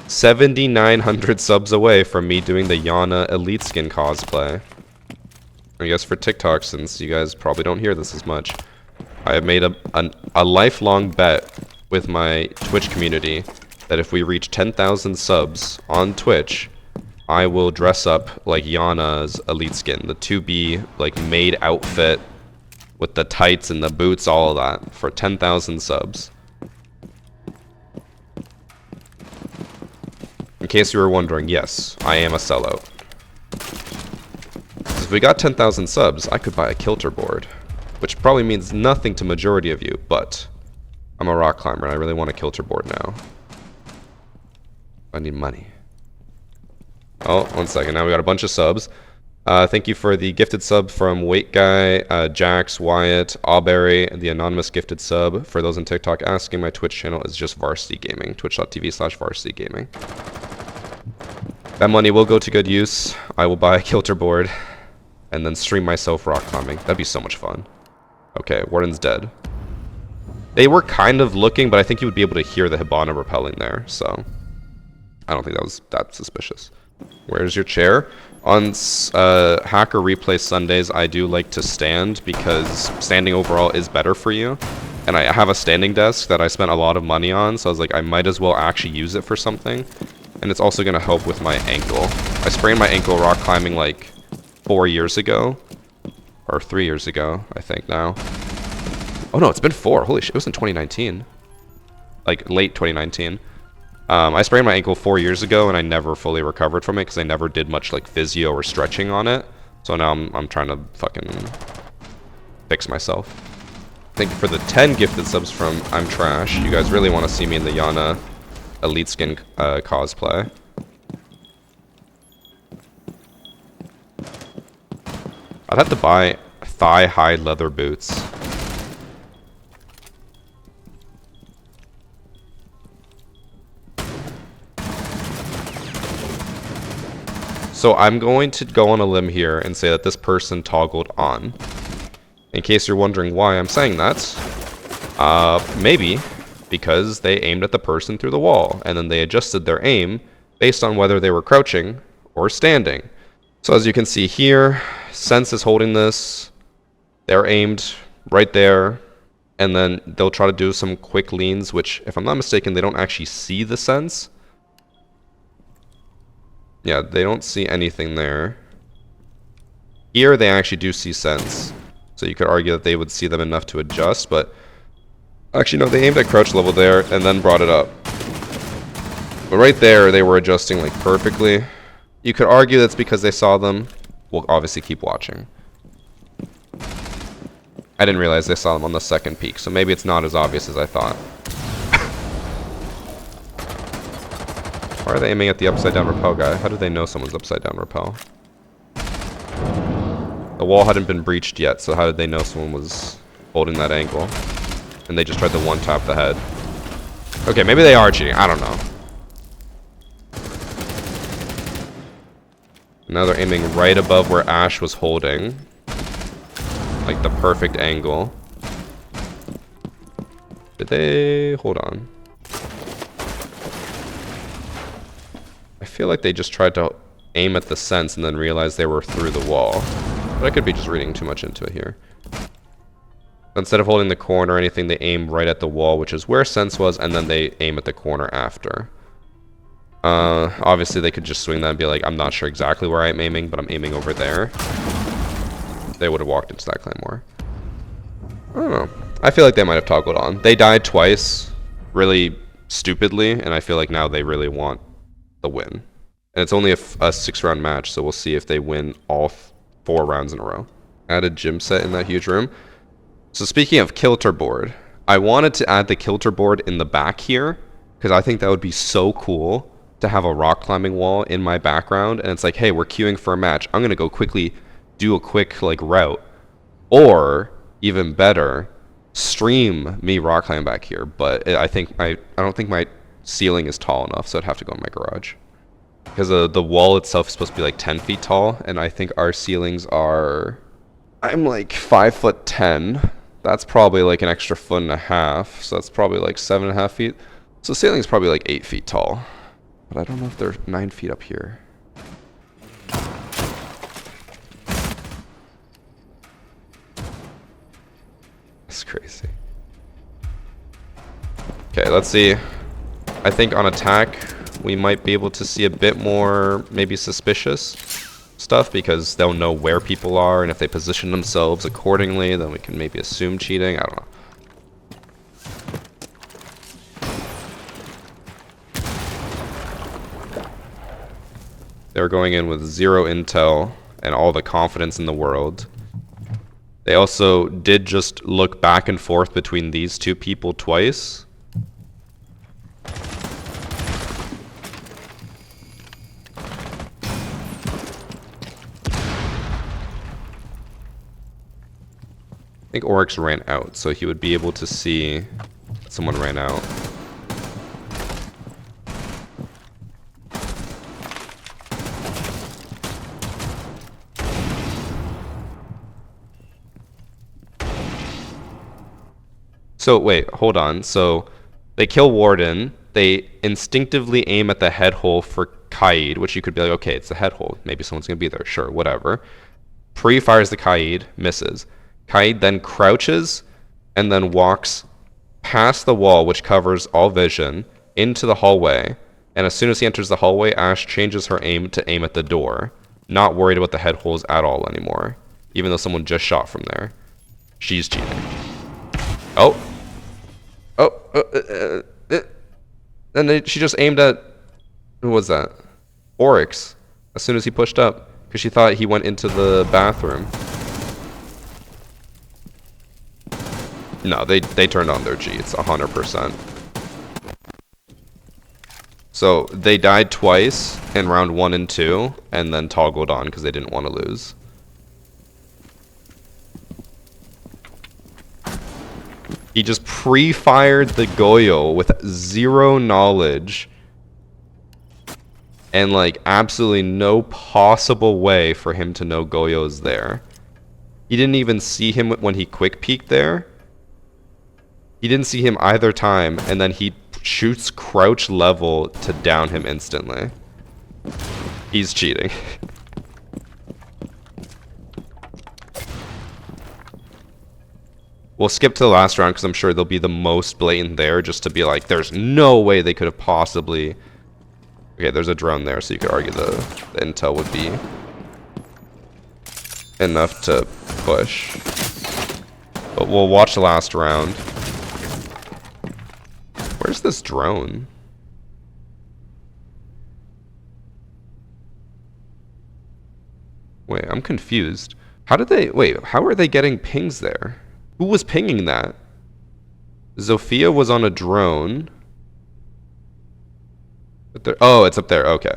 7,900 subs away from me doing the Yana Elite Skin cosplay. I guess for TikTok, since you guys probably don't hear this as much, I have made a lifelong bet with my Twitch community that if we reach 10,000 subs on Twitch, I will dress up like Yana's Elite Skin, the 2B like maid outfit with the tights and the boots, all of that, for 10,000 subs. In case you were wondering, yes, I am a sellout. If we got 10,000 subs, I could buy a kilter board, which probably means nothing to majority of you, but I'm a rock climber and I really want a kilter board now. I need money. Oh, 1 second. Now we got a bunch of subs. Thank you for the gifted sub from Wait Guy, Jax, Wyatt, Auberry, and the anonymous gifted sub. For those on TikTok asking, my Twitch channel is just VarsityGaming, twitch.tv/VarsityGaming. That money will go to good use. I will buy a kilter board and then stream myself rock climbing. That'd be so much fun. Okay, Warden's dead. They were kind of looking, but I think you would be able to hear the Hibana repelling there, so I don't think that was that suspicious. Where's your chair? On Hacker Replay Sundays, I do like to stand because standing overall is better for you. And I have a standing desk that I spent a lot of money on, so I was like, I might as well actually use it for something. And it's also going to help with my ankle. I sprained my ankle rock climbing like 4 years ago. Or 3 years ago, I think now. Oh no, it's been 4. Holy shit, it was in 2019. Like, late 2019. I sprained my ankle 4 years ago, and I never fully recovered from it because I never did much like physio or stretching on it. So now I'm trying to fucking fix myself. Thank you for the 10 gifted subs from I'm Trash. You guys really want to see me in the Yana Elite Skin cosplay. I'd have to buy thigh-high leather boots. So I'm going to go on a limb here and say that this person toggled on. In case you're wondering why I'm saying that, maybe because they aimed at the person through the wall, and then they adjusted their aim based on whether they were crouching or standing. So as you can see here, Sense is holding this, they're aimed right there, and then they'll try to do some quick leans, which, if I'm not mistaken, they don't actually see the Sense. Yeah, they don't see anything there. Here, they actually do see Sense. So you could argue that they would see them enough to adjust, but actually, no, they aimed at crouch level there and then brought it up. But right there, they were adjusting like perfectly. You could argue that's because they saw them. We'll obviously keep watching. I didn't realize they saw them on the second peak, so maybe it's not as obvious as I thought. Why are they aiming at the upside down rappel guy? How do they know someone's upside down rappel? The wall hadn't been breached yet, so how did they know someone was holding that angle? And they just tried to one-tap the head. Okay, maybe they are cheating. I don't know. Now they're aiming right above where Ash was holding. Like the perfect angle. Did they... Hold on. I feel like they just tried to aim at the Sense and then realized they were through the wall. But I could be just reading too much into it here. Instead of holding the corner or anything, they aim right at the wall, which is where Sense was, and then they aim at the corner after. Obviously, they could just swing that and be like, I'm not sure exactly where I'm aiming, but I'm aiming over there. They would have walked into that claymore. I don't know. I feel like they might have toggled on. They died twice, really stupidly, and I feel like now they really want the win. And it's only a 6-round match, so we'll see if they win all 4 rounds in a row. Added gym set in that huge room. So speaking of kilter board, I wanted to add the kilter board in the back here, because I think that would be so cool to have a rock climbing wall in my background, and it's like, hey, we're queuing for a match. I'm gonna go quickly do a quick like route, or even better, stream me rock climbing back here. But I don't think my ceiling is tall enough, so I'd have to go in my garage. Because the wall itself is supposed to be like 10 feet tall, and I think our ceilings are... I'm like 5'10". That's probably like an extra 1.5 feet, so that's probably like 7.5 feet. So the ceiling is probably like 8 feet tall. But I don't know if they're 9 feet up here. That's crazy. Okay, let's see. I think on attack, we might be able to see a bit more maybe suspicious stuff because they'll know where people are, and if they position themselves accordingly, then we can maybe assume cheating. I don't know. They were going in with 0 intel and all the confidence in the world. They also did just look back and forth between these two people twice. I think Oryx ran out, so he would be able to see someone ran out. So wait, hold on. So they kill Warden. They instinctively aim at the head hole for Kaid, which you could be like, okay, it's the head hole. Maybe someone's going to be there. Sure, whatever. Pre-fires the Kaid, misses. Kaid then crouches and then walks past the wall, which covers all vision, into the hallway. And as soon as he enters the hallway, Ash changes her aim to aim at the door. Not worried about the head holes at all anymore. Even though someone just shot from there. She's cheating. Oh. And she just aimed at, who was that? Oryx, as soon as he pushed up, because she thought he went into the bathroom. No, they turned on their G. It's 100%. So they died twice in round 1 and 2, and then toggled on because they didn't want to lose. He just pre-fired the Goyo with 0 knowledge and like absolutely no possible way for him to know Goyo is there. He didn't even see him when he quick peeked there. He didn't see him either time, and then he shoots crouch level to down him instantly. He's cheating. We'll skip to the last round because I'm sure they'll be the most blatant there, just to be like, there's no way they could have possibly... Okay, there's a drone there, so you could argue the intel would be enough to push. But we'll watch the last round. Where's this drone? Wait, I'm confused. How did they... Wait, how are they getting pings there? Who was pinging that? Zofia was on a drone. Oh, it's up there. Okay.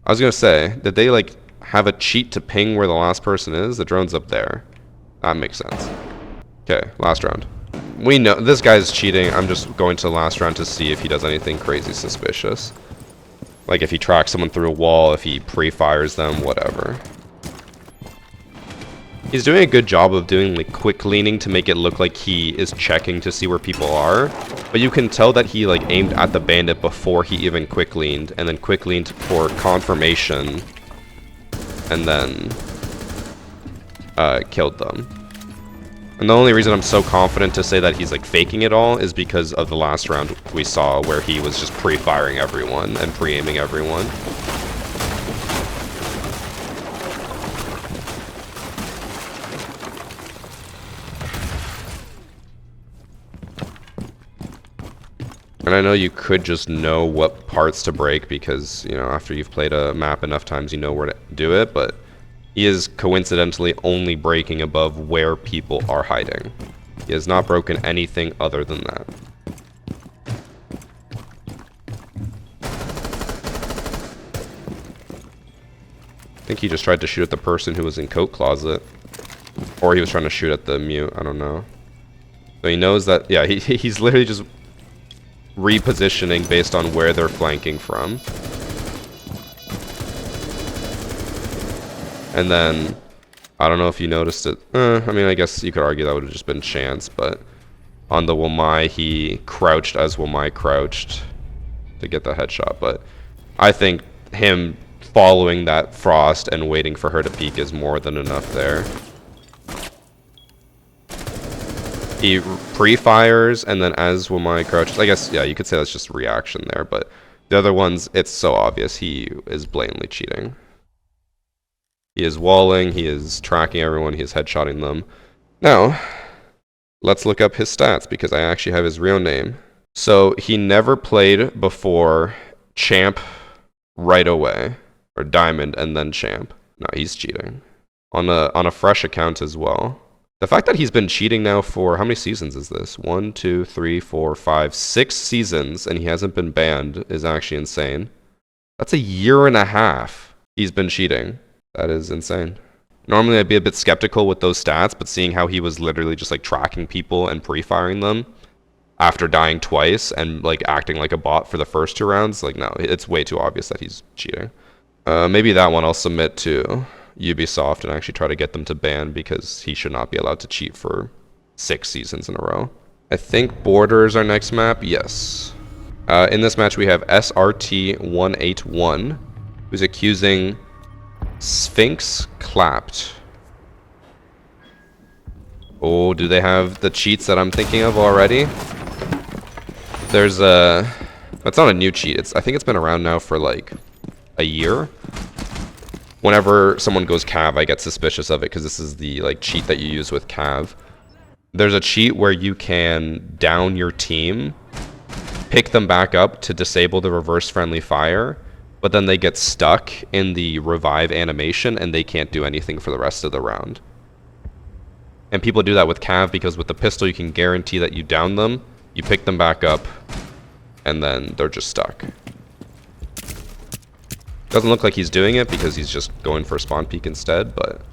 I was gonna say, did they like have a cheat to ping where the last person is? The drone's up there. That makes sense. Okay, last round. We know this guy's cheating. I'm just going to the last round to see if he does anything crazy suspicious. Like if he tracks someone through a wall, if he pre-fires them, whatever. He's doing a good job of doing like quick leaning to make it look like he is checking to see where people are. But you can tell that he like aimed at the bandit before he even quick leaned, and then quick leaned for confirmation, and then killed them. And the only reason I'm so confident to say that he's like faking it all is because of the last round we saw where he was just pre-firing everyone and pre-aiming everyone. And I know you could just know what parts to break because, you know, after you've played a map enough times, you know where to do it, but he is coincidentally only breaking above where people are hiding. He has not broken anything other than that. I think he just tried to shoot at the person who was in coat closet. Or he was trying to shoot at the mute, I don't know. So he knows that, yeah, he's literally just repositioning based on where they're flanking from. And then, I don't know if you noticed it. I mean, I guess you could argue that would have just been chance, but on the Wamai, he crouched as Wamai crouched to get the headshot. But I think him following that Frost and waiting for her to peek is more than enough there. He pre-fires, and then as Wamai crouches, I guess, yeah, you could say that's just reaction there, but the other ones, it's so obvious he is blatantly cheating. He is walling, he is tracking everyone, he is headshotting them. Now, let's look up his stats, because I actually have his real name. So, he never played before Champ right away. Or diamond and then champ. No, he's cheating. On a fresh account as well. The fact that he's been cheating now for, how many seasons is this? 1, 2, 3, 4, 5, 6 seasons, and he hasn't been banned is actually insane. That's a year and a half he's been cheating. That is insane. Normally I'd be a bit skeptical with those stats, but seeing how he was literally just like tracking people and pre-firing them after dying twice and like acting like a bot for the first 2 rounds, like no, it's way too obvious that he's cheating. Maybe that one I'll submit to Ubisoft and actually try to get them to ban, because he should not be allowed to cheat for 6 seasons in a row. I think Border is our next map. Yes. In this match we have SRT181, who's accusing Sphinx Clapped. Oh, do they have the cheats that I'm thinking of already? There's a... It's not a new cheat. I think it's been around now for like a year. Whenever someone goes cav, I get suspicious of it, because this is the like cheat that you use with cav. There's a cheat where you can down your team, pick them back up to disable the reverse friendly fire, but then they get stuck in the revive animation and they can't do anything for the rest of the round. And people do that with cav because with the pistol you can guarantee that you down them, you pick them back up, and then they're just stuck. Doesn't look like he's doing it because he's just going for a spawn peek instead, but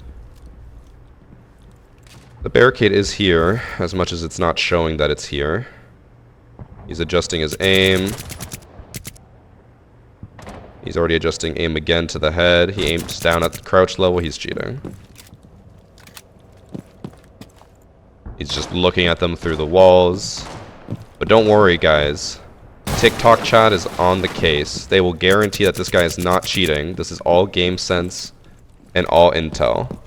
the barricade is here, as much as it's not showing that it's here. He's adjusting his aim. He's already adjusting aim again to the head. He aims down at the crouch level. He's cheating. He's just looking at them through the walls. But don't worry, guys. TikTok chat is on the case. They will guarantee that this guy is not cheating. This is all game sense and all intel.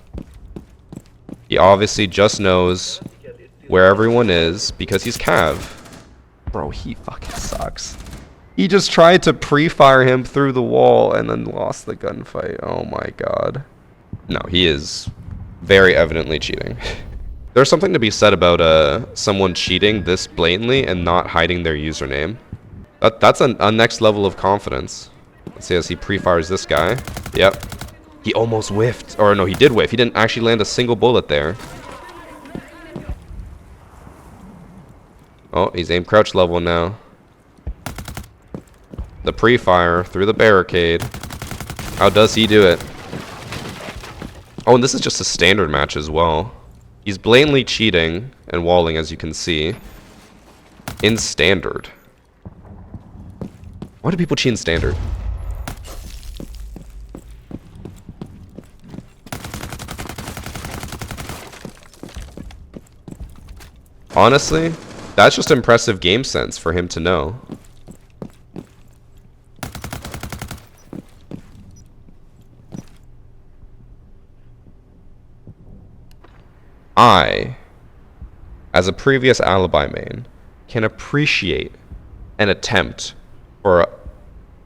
He obviously just knows where everyone is because he's cav. Bro, he fucking sucks. He just tried to pre-fire him through the wall and then lost the gunfight. Oh my god. No, he is very evidently cheating. There's something to be said about someone cheating this blatantly and not hiding their username. That's a next level of confidence. Let's see as he pre-fires this guy. Yep. He almost whiffed. Or no, he did whiff. He didn't actually land a single bullet there. Oh, he's aim crouch level now. The pre-fire through the barricade. How does he do it? Oh, and this is just a standard match as well. He's blatantly cheating and walling, as you can see. In standard. Why do people cheat in standard? Honestly, that's just impressive game sense for him to know. I, as a previous alibi main, can appreciate an attempt or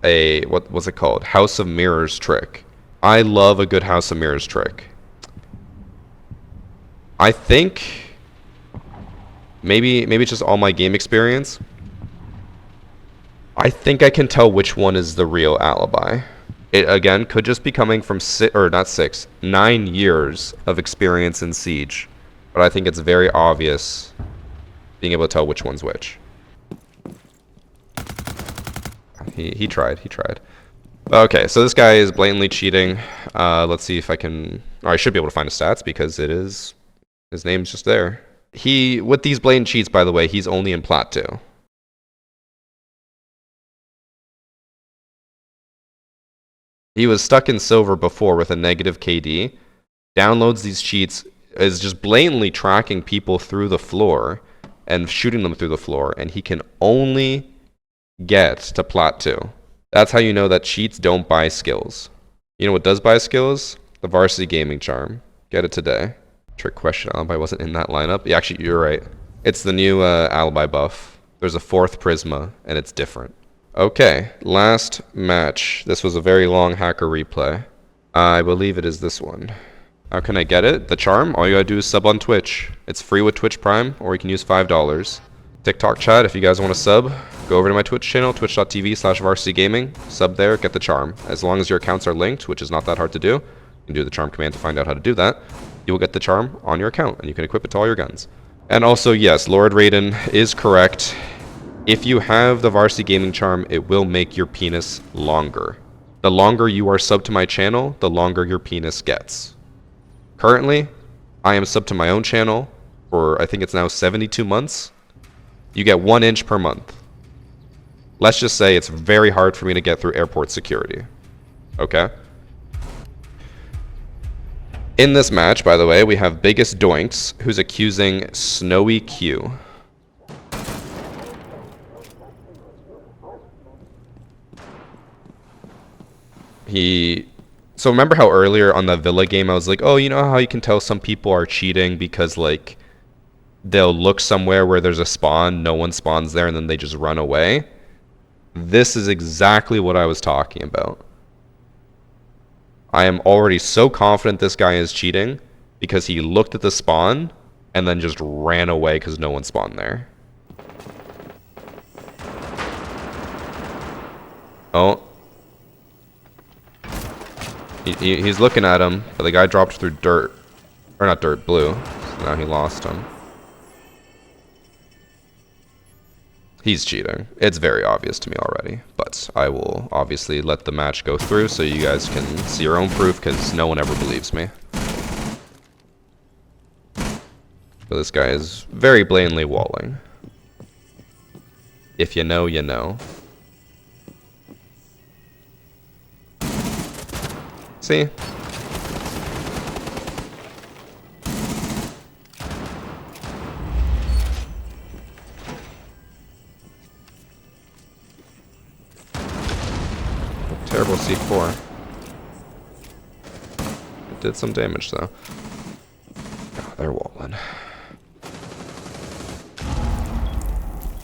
a, what was it called? House of Mirrors trick. I love a good House of Mirrors trick. I think maybe it's just all my game experience. I think I can tell which one is the real alibi. It again could just be coming from 9 years of experience in Siege, but I think it's very obvious being able to tell which one's which. He tried. Okay, so this guy is blatantly cheating. Let's see if I can... Or I should be able to find his stats because it is... His name's just there. With these blatant cheats, by the way, he's only in Plat 2. He was stuck in silver before with a negative KD. Downloads these cheats, is just blatantly tracking people through the floor and shooting them through the floor, and he can only get to Plat 2. That's how you know that cheats don't buy skills. You know what does buy skills? The Varsity Gaming charm. Get it today. Trick question, alibi wasn't in that lineup. Yeah, actually, you're right. It's the new alibi buff. There's a 4th Prisma, and it's different. Okay, last match. This was a very long hacker replay. I believe it is this one. How can I get it? The charm? All you gotta do is sub on Twitch. It's free with Twitch Prime, or you can use $5. TikTok chat if you guys want to sub. go over to my Twitch channel, twitch.tv/VarsityGaming, sub there, get the charm. As long as your accounts are linked, which is not that hard to do, you can do the charm command to find out how to do that. You will get the charm on your account, and you can equip it to all your guns. And also, yes, Lord Raiden is correct. If you have the Varsity Gaming charm, it will make your penis longer. The longer you are subbed to my channel, the longer your penis gets. Currently, I am subbed to my own channel for, I think it's now 72 months. You get 1 inch per month. Let's just say it's very hard for me to get through airport security. Okay? In this match, by the way, we have Biggest Doinks, who's accusing Snowy Q. So remember how earlier on the Villa game I was like, oh, you know how you can tell some people are cheating because, like, they'll look somewhere where there's a spawn, no one spawns there, and then they just run away? This is exactly what I was talking about. I am already so confident this guy is cheating because he looked at the spawn and then just ran away because no one spawned there. Oh. He's looking at him, but the guy dropped through dirt. Or not dirt, blue. So now he lost him. He's cheating. It's very obvious to me already. But I will obviously let the match go through so you guys can see your own proof, because no one ever believes me. But this guy is very blatantly walling. If you know, you know. See? Terrible C4. It did some damage though. Oh, they're walling.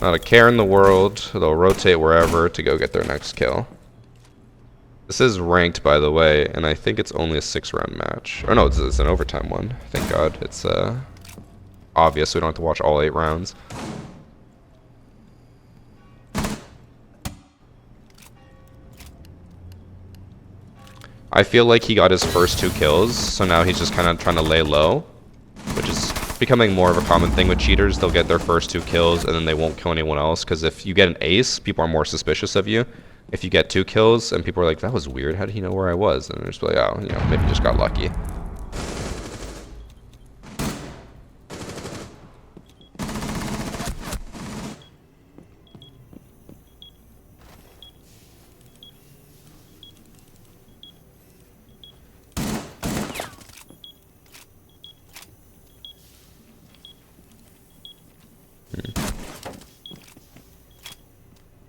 Not a care in the world. They'll rotate wherever to go get their next kill. This is ranked, by the way, and I think it's only a 6-round match. Or no, it's an overtime one. Thank God. It's obvious, so we don't have to watch all 8 rounds. I feel like he got his first 2 kills, so now he's just kind of trying to lay low, which is becoming more of a common thing with cheaters. They'll get their first 2 kills, and then they won't kill anyone else, because if you get an ace, people are more suspicious of you. If you get 2 kills and people are like, that was weird, how did he know where I was? And they're just like, oh, you know, maybe just got lucky.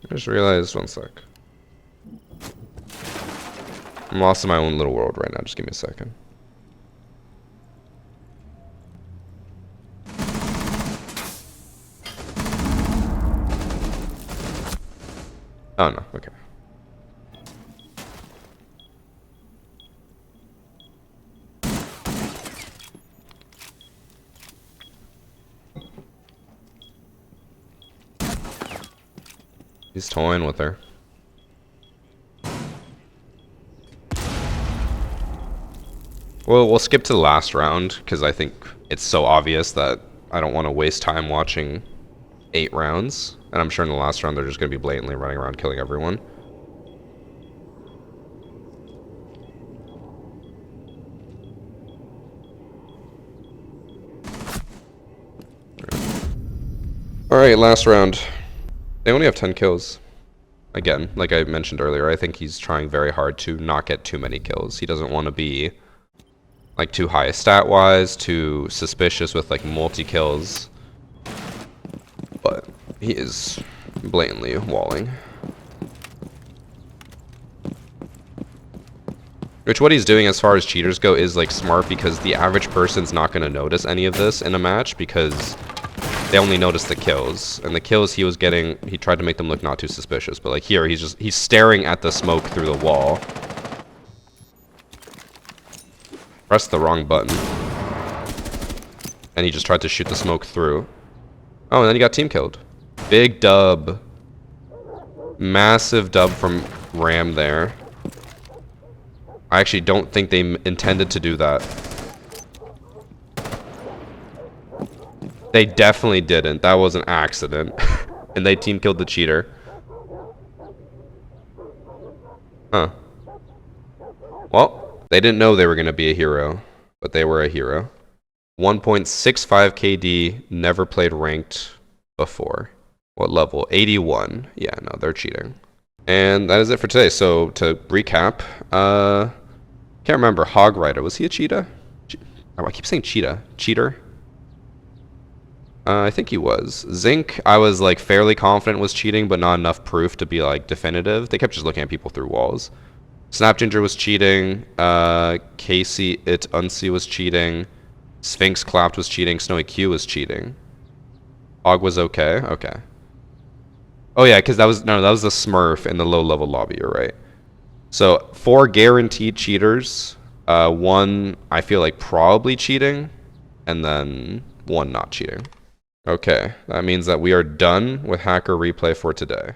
I just realized, one sec. I'm lost in my own little world right now. Just give me a second. Oh, no. Okay. He's toying with her. Well, we'll skip to the last round, because I think it's so obvious that I don't want to waste time watching 8 rounds. And I'm sure in the last round they're just going to be blatantly running around killing everyone. Alright, last round. They only have 10 kills. Again, like I mentioned earlier, I think he's trying very hard to not get too many kills. He doesn't want to be like too high stat-wise, too suspicious with like multi-kills. But he is blatantly walling. Which what he's doing as far as cheaters go is like smart, because the average person's not going to notice any of this in a match, because they only notice the kills. And the kills he was getting, he tried to make them look not too suspicious. But like here, he's staring at the smoke through the wall. Pressed the wrong button. And he just tried to shoot the smoke through. Oh, and then he got team killed. Big dub. Massive dub from Ram there. I actually don't think they intended to do that. They definitely didn't. That was an accident. And they team killed the cheater. Huh. Well, they didn't know they were going to be a hero, but they were a hero. 1.65 KD, never played ranked before. What level? 81. Yeah, no, they're cheating. And that is it for today. So to recap, can't remember. Hog Rider, was he a cheetah? I keep saying cheetah. Cheater? I think he was. Zinc, I was like fairly confident was cheating, but not enough proof to be like definitive. They kept just looking at people through walls. Snap Ginger was cheating. Casey It Unsee was cheating. Sphinx Clapped was cheating. Snowy Q was cheating. Hog was okay. Okay. Oh yeah, because that was the Smurf in the low level lobby. You're right. So 4 guaranteed cheaters. 1 I feel like probably cheating, and then 1 not cheating. Okay, that means that we are done with Hacker Replay for today.